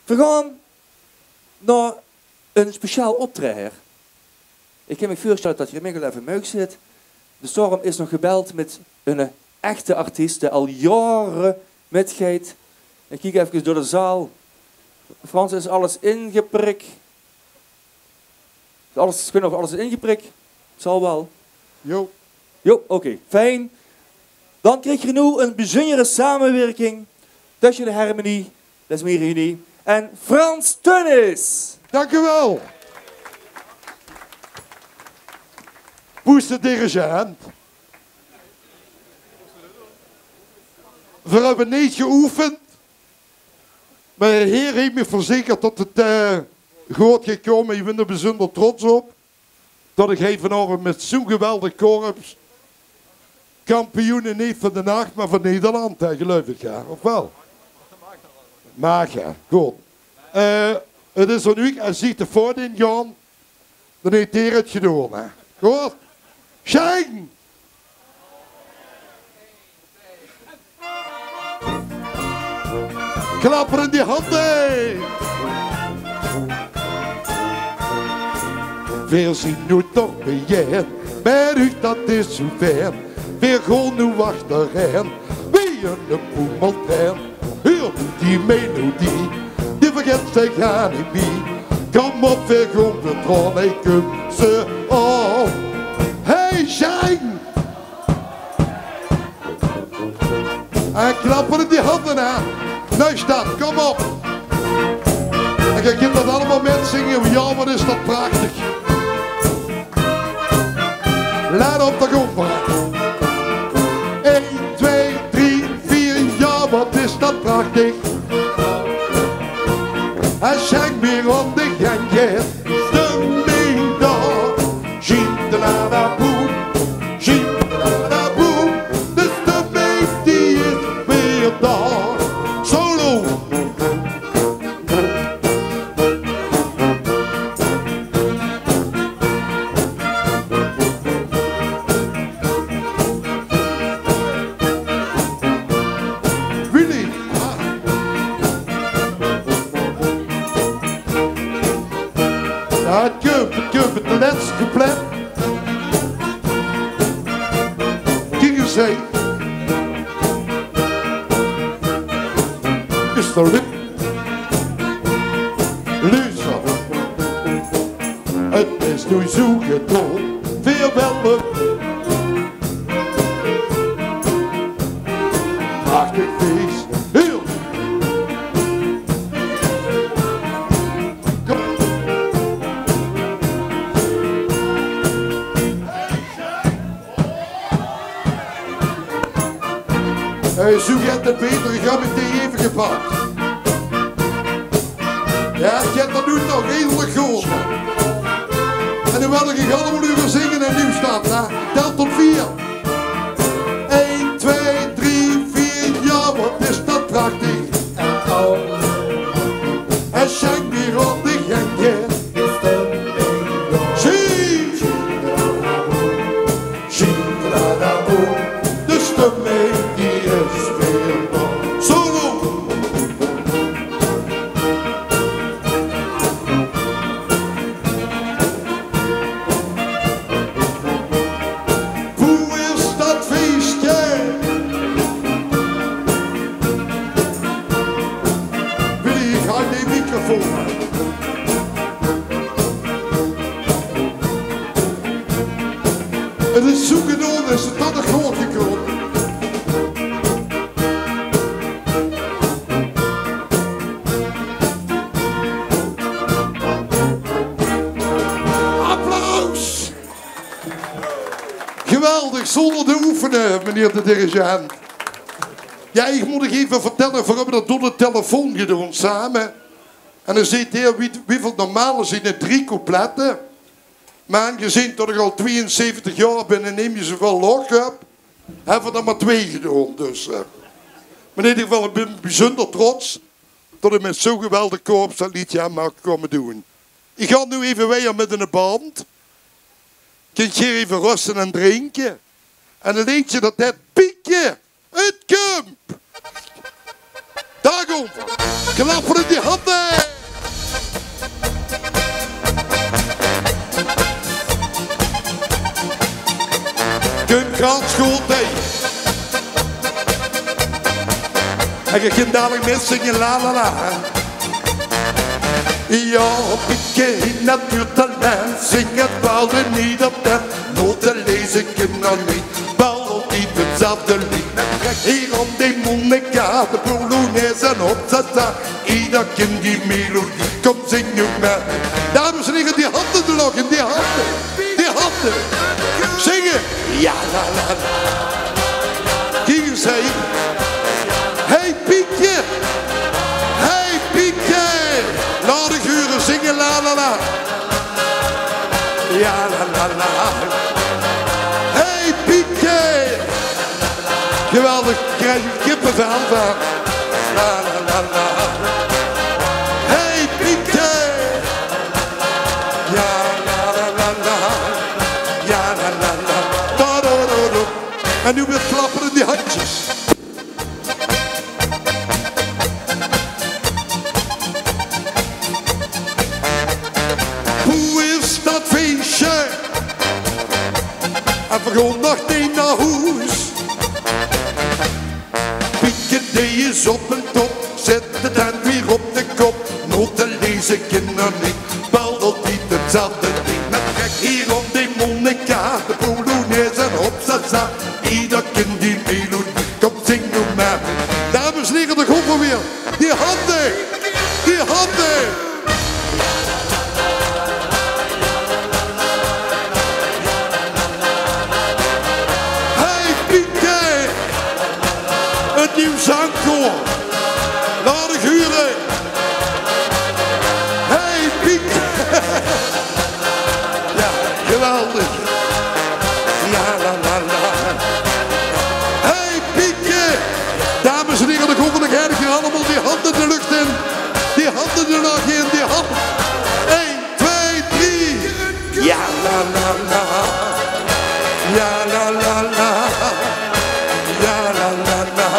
We gaan naar een speciaal optreden. Ik heb me voorgesteld dat je inmiddels even meug zit. De Storm is nog gebeld met een echte artiest die al jaren metgeet. Ik kijk even door de zaal. Frans, is alles ingeprikt? Ik weet nog of alles is ingeprikt. Zal wel. Jo. Jo, oké. Fijn. Dan krijg je nu een bijzondere samenwerking tussen de Harmonie, dat is mijn reunie, en Frans Tunnis. Dank u wel. Poes de dirigent. We hebben niet geoefend. Maar de Heer heeft me verzekerd dat het goed gekomen is. Ik ben er bijzonder trots op. Dat ik vanavond met zo'n geweldig korps kampioenen niet van de nacht, maar van Nederland, geloof ik, ja. Of wel? Mag ja, goed. Het is een week, als ziet de voort in gaan, dan heeft hij het gedaan, hè. Goed. Shine! Klapper in die handen! We zien nu toch beheer, maar u dat is zo ver. We gaan nu achterin, wie een poemeltrein. Hoor die melodie, die vergeet zich aan niet wie. Kom op, we gaan de troon, ik kom ze op. Hey, shine! En klapper in die handen aan. Neustadt, kom op! En je kunt dat allemaal met zingen, ja, wat is dat prachtig. Laat op de grond maar. 1, 2, 3, 4, ja, wat is dat prachtig. En schenk weer om de gangje, de middag. Jeep de la la boem, jeep de la la boem. Dus de meid die is weer daar. Solo. Willy. Ja, het komt, de laatste couplet. Kijk eens heen. Is er lip. Luister. Het is nu zo gedaan. Veel wel. Prachtig feest. Heel. Kom. Zoek je het beter, ik ga meteen even gepakt. Ja, ik heb dat nu nog redelijk gehoord. En nu wil ik allemaal uren zingen en nu staat, hè. Tel tot 4. 1, 2, 3, 4, ja, wat is dat prachtig. En schenk weer op de gangje. Zie! Dus de meid die is weer nog solo. Hoe is dat feestje? Willy, ik hou die microfoon. Het is zo gedaan, is het tot een groot gekomen. Applaus! Geweldig, zonder te oefenen, meneer de dirigent. Ja, ik moet nog even vertellen, we hebben dat door de telefoon gedaan samen. En dan ziet hij wieveel normaal is in de 3 coupletten. Maar aangezien dat ik al 72 jaar ben en neem je zoveel log op, hebben we er maar 2 gedaan. Dus, maar in ieder geval, ik ben bijzonder trots dat ik met zo'n geweldig korps dat liedje aan mag komen doen. Ik ga nu even weer met een band. Kun je hier even rusten en drinken. En dan weet je dat piekje, het komt. Daar komt het. Klappen in die handen. Kun gaat school nee. En je kunt dadelijk met zingen la la la. Ja, Pietje in natuurtalent, zing het balde niet op de noten lezen ik nog niet. Bal op niet hetzelfde lied. Hier om die Monica, de Polonaise en op zata. Ieder kind die melodie, kom zing nu met. Dames en heren, die handen er nog in, die handen. Die handen. Zingen. Ja, la la la. Hier zij. Hey Pietje. Hey Pietje. Laat de guren zingen, la la la. Ja, la la la. Hey Pietje. Geweldig, krijg je kippenvel van. La la la la. Hey Pietje. Ja, la la la la. Ja, la la la. Da da da da. En nu weer klappen in die handjes. En we gaan nog niet naar huis. Pietje die is op een top, zet de tent weer op de kop. Noten lezen kinderen niet, bal dat niet hetzelfde ding. Met gek hier om die Monica, de Polonaise en op zaza. Ieder kind die melodie, kom zing nu maar. Dames en heren, de groepen weer. Die handen, die handen. Nieuw zangkoor. Laat de guren. Hey Piet. Ja, geweldig. Ja, la la la. Hey Pietje. Dames en heren, de komende heilige allemaal die handen de lucht in. Die handen er nog in, die handen. 1, 2, 3. Ja, la la la. Ja, la la la. Ja, la la la.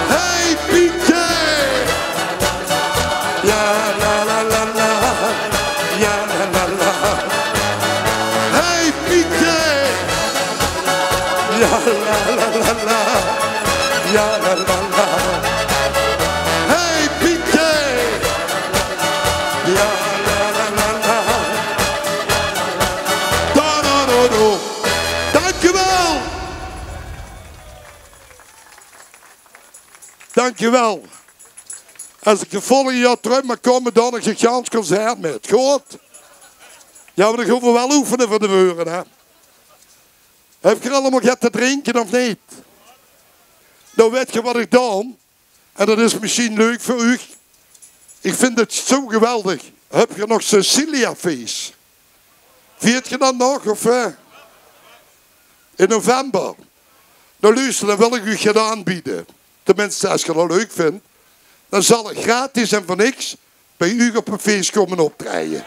Hey Pietje. Ja, la la la la. Ja, la la la. Hey Pietje. Ja, la la la la. Ja, la la la. Hey Pietje. Ja, la la la la. Da da da da. Dankjewel. Dankjewel. Als ik de volgende jaar terug mag komen, dan een gigantisch concert met. Goed? Ja, maar dan gaan we wel oefenen voor de buren, hè. Heb je allemaal gehad te drinken of niet? Nou weet je wat ik dan? En dat is misschien leuk voor u. Ik vind het zo geweldig. Heb je nog Cecilia-feest? Viert je dat nog? Of, in november. Nou luister, dan wil ik u gaan aanbieden. Tenminste, als je dat leuk vindt, dan zal ik gratis en voor niks bij u op een feest komen optreden.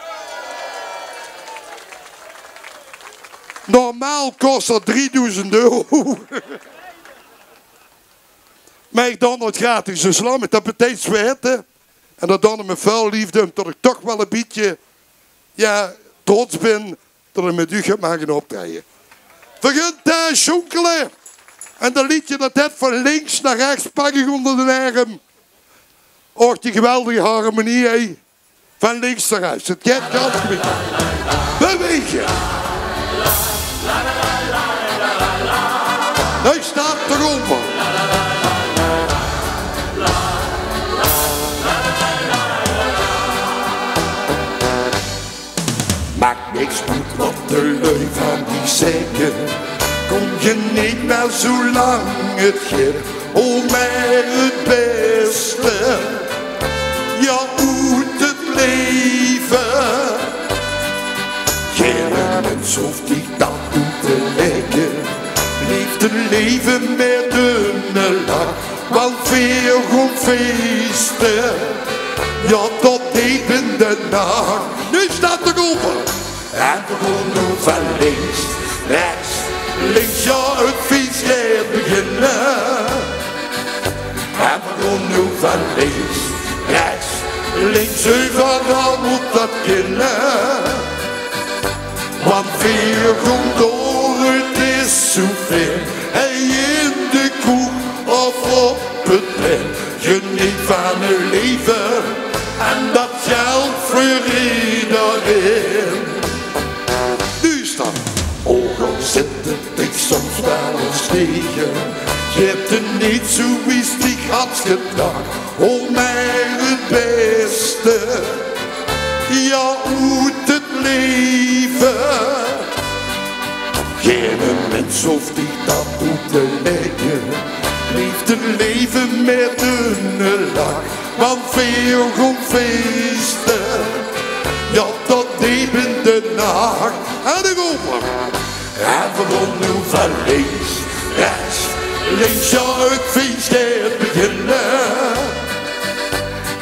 Normaal kost dat 3000 euro. Maar ik dan het gratis een slam met dat betekent zweten. En dat dan met vuil liefde, omdat ik toch wel een beetje, ja, trots ben dat ik met u ga mogen optreden. Vergunt schonkelen. En dan liet je dat net van links naar rechts pakken onder de arm. Och, die geweldige harmonie, hé. Van links naar rechts. Het gaat ganz goed. Bewegen. Hij staat eronder. Maakt niks uit wat de lui van die zeggen. Kom je niet meer zolang het gaat om mij het beste. Ja, uit het leven. Geen mens hoeft die dat toe te leggen. Leeft het leven met een lach. Want veel goed feesten. Ja, tot even de nacht. Nu staat de open. En we gaan nu van links, rechts. Links, ja, het feest gaat beginnen. En gewoon nu van links, rechts, links, overal moet dat kennen. Want veel komt door, het is zo ver. En in de kroeg of op het plein, geniet van het leven. En dat geldt voor iedereen. Nu is dat. Ook al zit het dich soms wel eens tegen. Je hebt er niet zoiets die had gedacht. Oh mij het beste. Ja, hoe het leven. Geen mens hoeft die dat toe te leggen. Leeft het leven met een lach. Want veel goed feesten. Ja, tot diep in de nacht. En de open. En gewoon nu van links, rechts, links, ja, het feest gaat beginnen.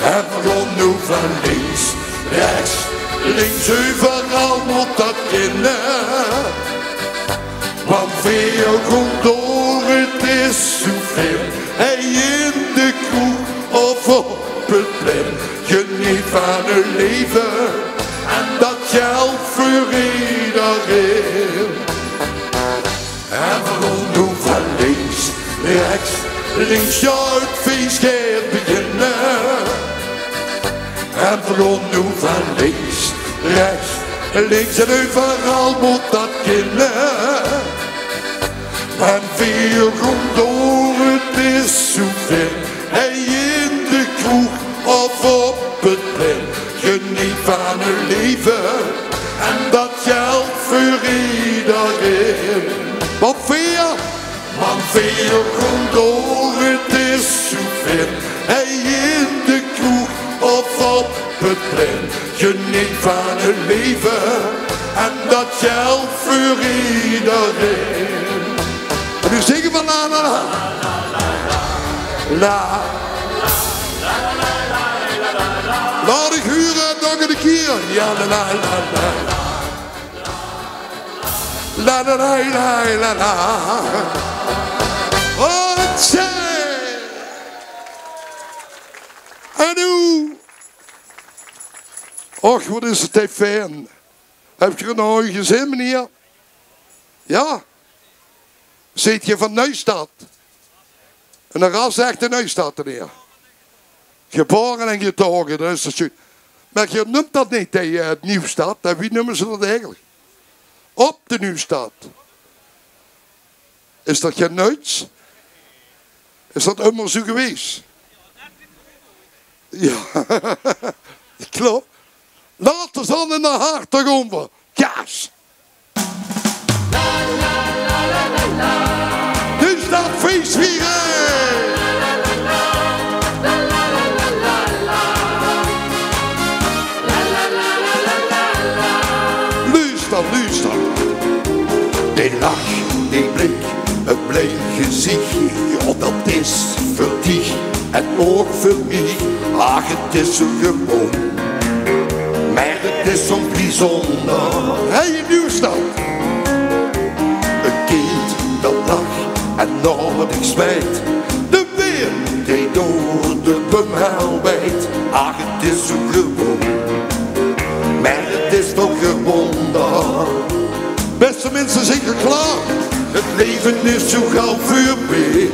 En gewoon nu van links, rechts, links, overal moet dat kennen. Want veel komt door, het is zoveel. En in de kroeg of op het plein, geniet van het leven. En dat geldt voor iedereen. En gewoon doen van links, rechts, links, ja, het feest gaat beginnen. En gewoon doen van links, rechts, links en overal moet dat kennen. En veel komt door, het is zo ver. En in de kroeg of op het plein, geniet van het leven. En dat geldt voor iedereen. Want veel komt door, het is zo ver. En in de kroeg of op het plein, geniet van het leven. En dat geldt voor iedereen. En nu zingen we la la la. La. Laat ik huren nog een keer. Ja la la la la. La la la la la la. Oh, tjie. En nu. Och, wat is het even fijn. Heb je er nou gezien, meneer? Ja? Zit je van Neustadt? En een ras echt in Neustadt, meneer. Geboren en getogen, dat is het zo. Maar je noemt dat niet, het Nieuwstad. En wie noemen ze dat eigenlijk? Op de Nieuwstad. Is dat geen Nuits? Is dat immer zo geweest? Ja, klopt. Laat de zon in de hart over. Kaas. Dus dat feest vieren. Luister. Die lach, die blik, het blij gezicht. Ja, dat is voor dich en ook voor mij. Ach, het is zo gewoon. Maar het is zo bijzonder. Hey, Nieuwstad. Een kind dat lacht en nodig zwijt. De wind die door de bemel bijt. Ach, het is zo gewoon. Maar het is toch een wonder. Beste mensen, zeker klaar. Het leven is zo gauw voorbij.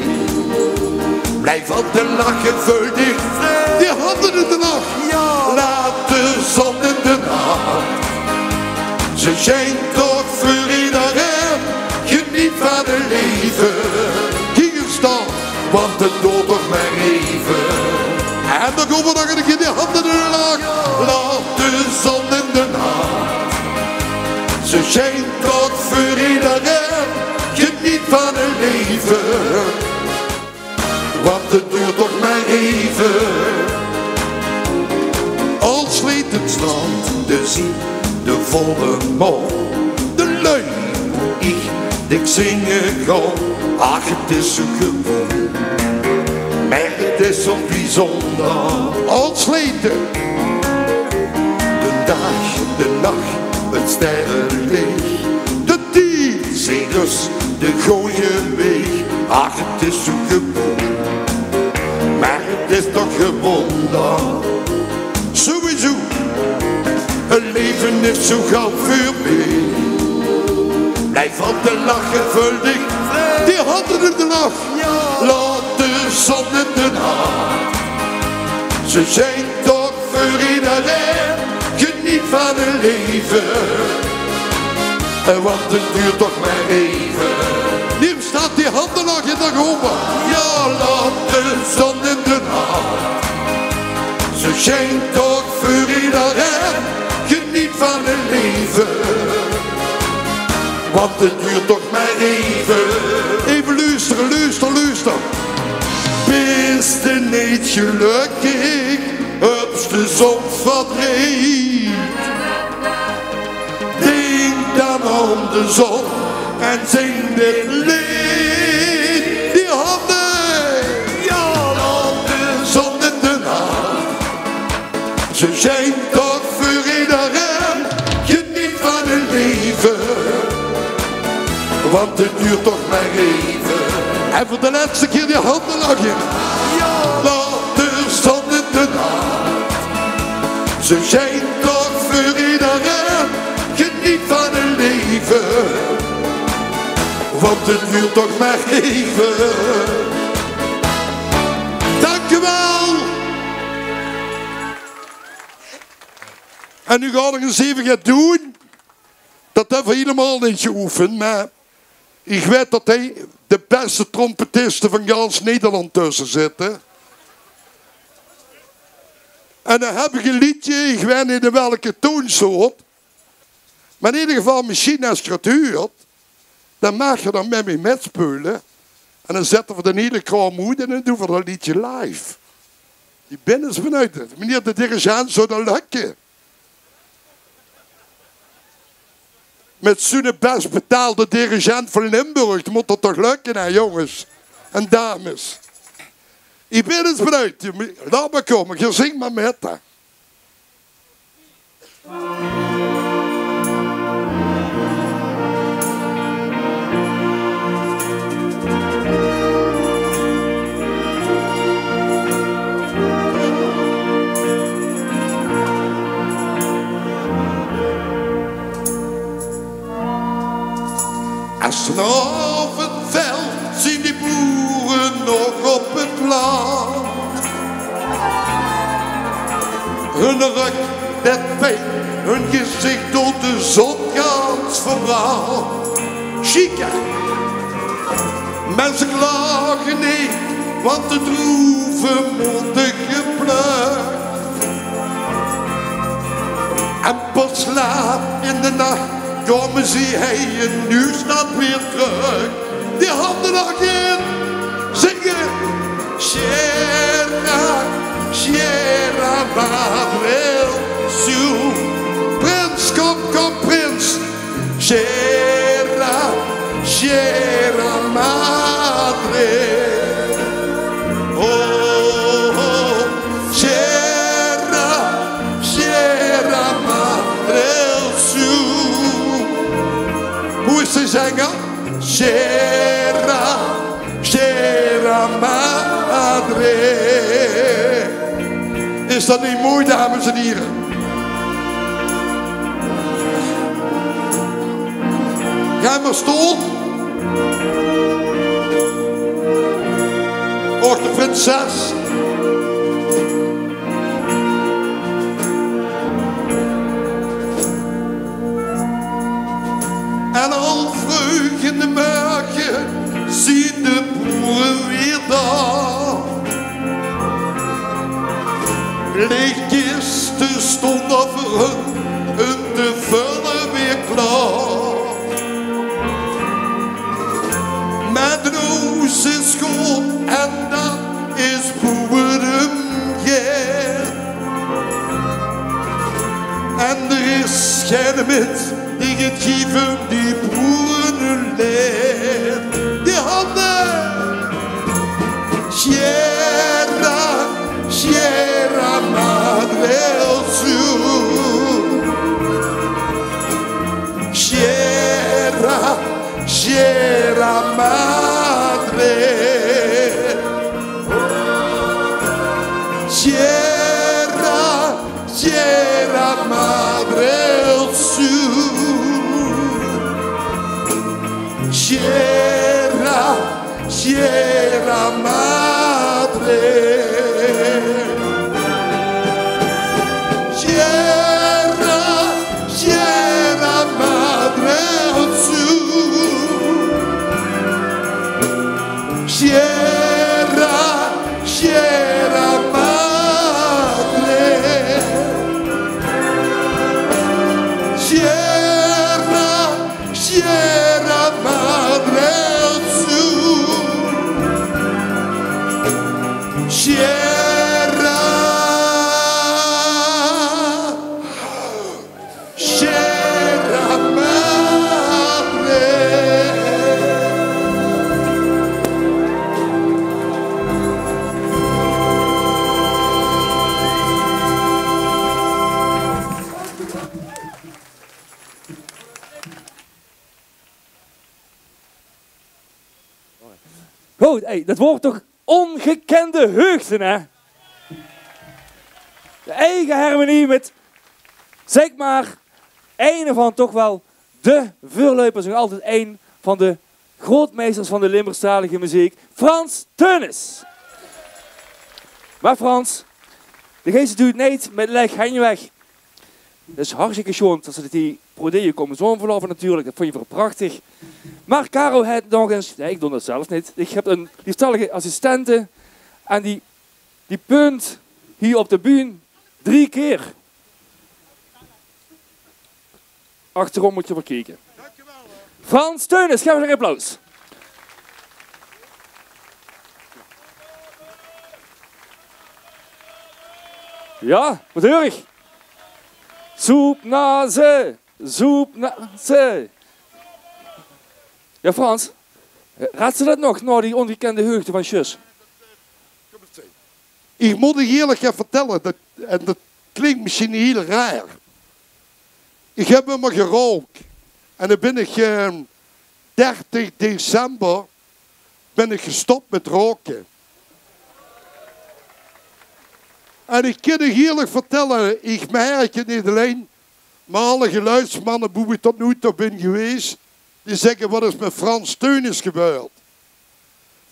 Blijf altijd lachen, vul dicht. Die handen in de nacht. Ja. Laat de zon in de nacht. Ze schijnt toch voor iedereen. Geniet van het leven. Hier staan, want het doet toch maar even. En dan komen we nog een keer die handen in de nacht. Laat de zon in de nacht. Ze schijnt toch voor iedereen. Geniet van het leven. Want het duurt toch maar even. Al sleet het strand, de zee, de volle maan. De lui, ik zingen gewoon. Ach, het is zo gewoon. Maar het is zo bijzonder. Al sleet het. De dag, de nacht, het sterrenlicht. De dienzegers, de gooien weg. Ach, het is zo gewoon. is toch gewoon dat. Sowieso, een leven is zo gauw voorbij. Blijf altijd lachen, vuldig, die handen in de lach. Laat de zon in de nacht. Ze zijn toch voor iedereen, geniet van het leven. Want het duurt toch maar even. Hier staat die handen nog in de open. Ja, laat de zon in de nacht. Ze schijnt toch voor iedereen, geniet van het leven. Want het duurt toch maar even. Even luisteren, luister. Bist je niet gelukkig, als de zon verdwijnt? Denk dan aan de zon en zing dit lied. Die handen, ja, aan de zon in de nacht. Ze zijn toch voor iedereen, geniet van het leven. Want het duurt toch maar even. En voor de laatste keer die handen lachen. Ja, laat de zon in de nacht. Ze zijn toch voor iedereen, geniet van het leven. Want het duurt toch maar even. Dankjewel. En nu ga ik eens even gaan doen. Dat hebben we helemaal niet geoefend, maar ik weet dat hij de beste trompetisten van gans Nederland tussen zitten. En dan heb ik een liedje, ik weet niet in welke toonsoort. Maar in ieder geval, misschien als je het hoort, dan mag je dan met me metspelen. En dan zetten we de hele kraan moed en dan doen we dat liedje live. Die binnen vanuit het. Meneer de dirigent zou dat lukken. Met zo'n best betaalde dirigent van Limburg moet dat toch lukken, hè, jongens en dames. Ik ben eens bereid. Laat me komen, je zingt maar met. Hè. Als vanaf het veld zien die boeren nog op het land. Hun rug, dat pijn, hun gezicht door de zon gaat verbrand. Chica, mensen klagen niet, want de droeven worden geplukt. En pas laat in de nacht komen ze heen en nu staat weer terug. Die handen nog in, zingen. Sierra, Sierra Madre, Sul. Prins, kom prins. Sierra, Sierra Madre. Oh, oh, Sierra, Sierra Madre, Sul. Hoe is ze zingen? Sierra, Sierra Madre. Is dat niet mooi, dames en heren? Ga maar stoel. Och, de prinses. En al vroeg in de morgen zien de boeren weer daar. Leegkisten stonden voor hun en de vullen weer klaar. Met een oos is goed en dat is boerengeld. En er is geen mens die het geven die boeren leert. Die handen! Sierra, Sierra Madre Sul. Sierra, Sierra Madre. Sierra Madre. Sierra Madre al sur. Sierra Madre. Sierra Madre al sur. Sierra Madre. Goed, hey, dat wordt toch ongekende heugden, hè? De eigen harmonie met, zeg maar, een van toch wel de voorlopers, nog altijd een van de grootmeesters van de Limburgstalige muziek, Frans Teunis. Maar Frans, de geest doet niet met leg weg. Dat is hartstikke schoon dat ze die prodeeën komen zo'n verloven natuurlijk, dat vond je voor prachtig. Maar Caro had nog eens, nee, ik doe dat zelf niet, ik heb een liefstallige assistente en die punt hier op de bühne 3 keer. Achterom moet je maar kijken. Dankjewel hoor. Frans Teunis, geef een applaus. Ja, wat hoor ik? Soep na ze, soep na ze. Ja, Frans, raadt ze dat nog, nou die ongekende heugde van Sjus? Ik moet je eerlijk gaan vertellen, en dat klinkt misschien heel raar. Ik heb hem maar gerookt. En dan ben ik 30 december ben ik gestopt met roken. En ik kan je eerlijk vertellen, ik merk het niet alleen, maar alle geluidsmannen hoe ik tot nu toe ben geweest, die zeggen wat is met Frans Teunis gebeurd.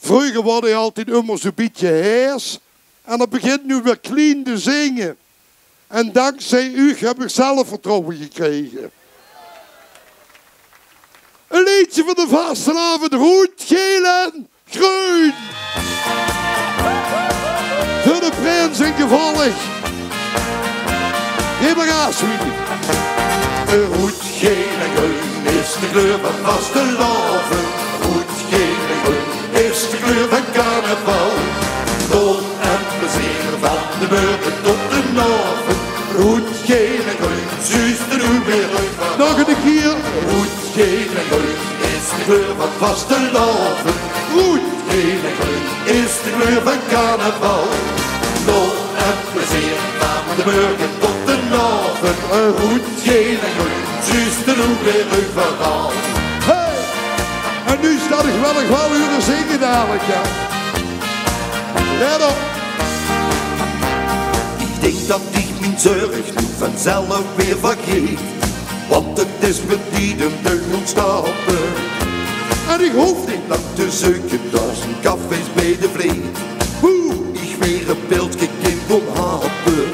Vroeger was hij altijd immer zo'n beetje heers en dan begint nu weer clean te zingen. En dankzij u heb ik zelfvertrouwen gekregen. Een liedje van de vastelavond, rood, geel en groen. Voor de prins en gevolg. Geef maar aan, sweetie. Rood, geel en groen is de kleur van vastelavond. Rood, geel en groen is de kleur van carnaval. Dol en plezier van de burger tot de naven. Rood, geel en groen, zuist er nu weer uit van. Nog een keer. Rood, geel en groen is de kleur van vastelavond. Rood, geel en groen is de kleur van carnaval. Dol en plezier van de burger tot de naven. Rood, geel en groen, zuist er nu weer uit van. Hey! En nu staat ik wel nog wel uren zingen dadelijk, ja. Let op. Ik denk dat ik mijn zorg nu vanzelf weer vergeet. Want het is met die een deugd ontstappen. En ik hoef niet lang te zoeken, duizend cafés bij de vreed. Hoe ik weer een beeldje kind kon hapen.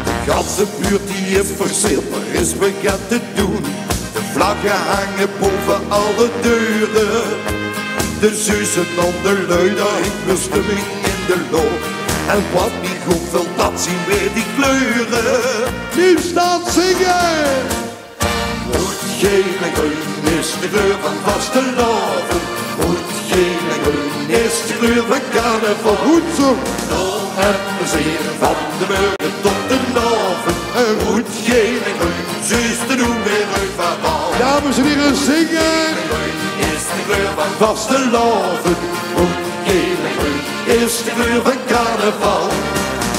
De ganse buurt die is verzeeld, maar is bekend te doen. De vlaggen hangen boven alle deuren. De zussen om de lui, daar hangt mijn stemming in de loop. En wat niet goed wil, dat zien weer die kleuren. Nu staat zingen. Rood, geel en groen is de kleur van vastelavond. Rood, geel en groen is de kleur van carnaval. Goed zo. Dol en plezier van de burger tot de naven. Rood, geel en groen, zuist er nu weer uit van wal. Dames en heren, zingen. Groen is de kleur van vastelavond. Rood, geel en groen is de kleur van carnaval.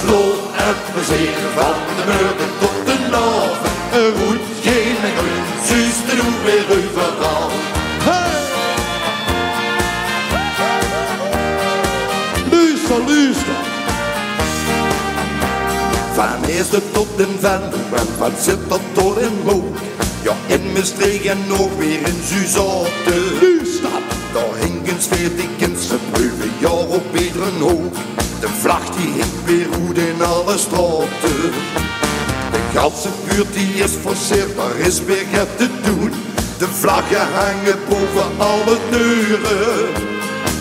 Lol en plezier van de burger tot de naven. Rood, geel en groen, zuist er nu weer overal. Hey! Luister, luister. Van eerste tot den Venlo en van Sittard tot in Mook. Ja, in Maastricht en nog weer in Suzanne. Nu staat. Daar hingen sfeertekens, ze bleven jaar op iedere hoog. De vlag die hing weer goed in alle straten. De ganse buurt die is forceerd, daar is weer het te doen. De vlaggen hangen boven alle deuren.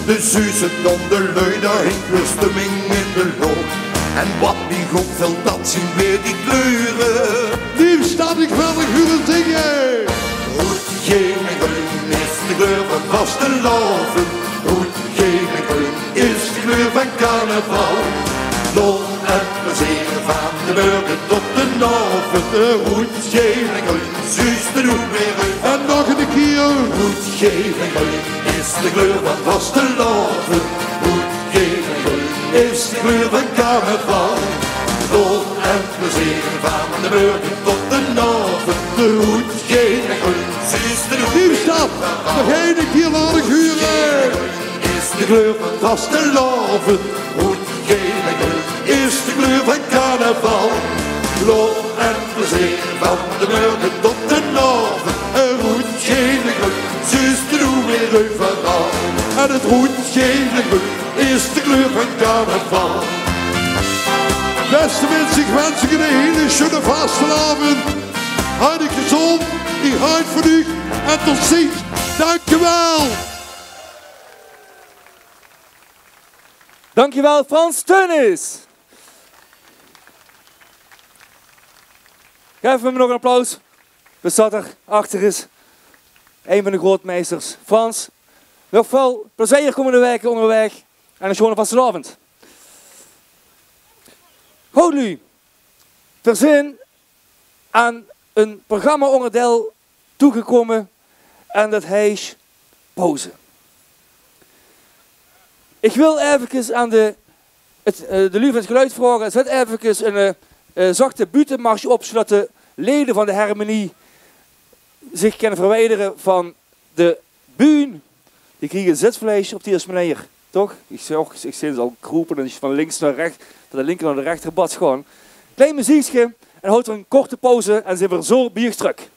De zuzen dan de lui, daar hing weer stemming in de lucht. En wat niet goed veel, dat zien weer die kleuren. Nu sta ik wel een huren zingen. Rood, geel en groen is de kleur van vastelavond. Rood, geel en groen is de kleur van carnaval. Lol en plezier van de burger tot de avond. Rood, geel en groen, zus de doen weer uit. En nog een keer. Rood, geel en groen is de kleur van vastelavond. Rood, geel en groen is de kleur van carnaval. Lol en plezier van de burger tot de avond. De rood, geel en groen, zus de doen Nu weer staat uit. nog één keer laat ik huren. Is de kleur van vastelavond. Rood, geel en groen is de kleur van carnaval. Lol en plezier van de burger tot de avond. Rood, geel en groen, zus de doen weer overal. En het rood, geel en groen is de kleur van carnaval. Beste mensen, ik wens u een hele schöne vastelavond. Houd ik gezond, ik houd van u en tot ziens. Dankjewel. Dankjewel Frans Teunis. Geef hem nog een applaus. We zat er achter is. Een van de grootmeesters. Frans, nog veel plezier komende weken onderweg. En een schone vastelavond. Houd u verzin aan een programma-onderdeel toegekomen en dat heet pauze. Ik wil even aan de Lieve van het Geluid vragen, zet even een zachte buitenmarsje op, zodat de leden van de harmonie zich kunnen verwijderen van de bühne. Die krijgen een zitvlees op die eerste manier, toch? Ik zie ze al kroepen en van links naar rechts, van de linker naar de rechterbad gaan. Klein muziekje en houdt er een korte pauze en zijn we zo bierstruk.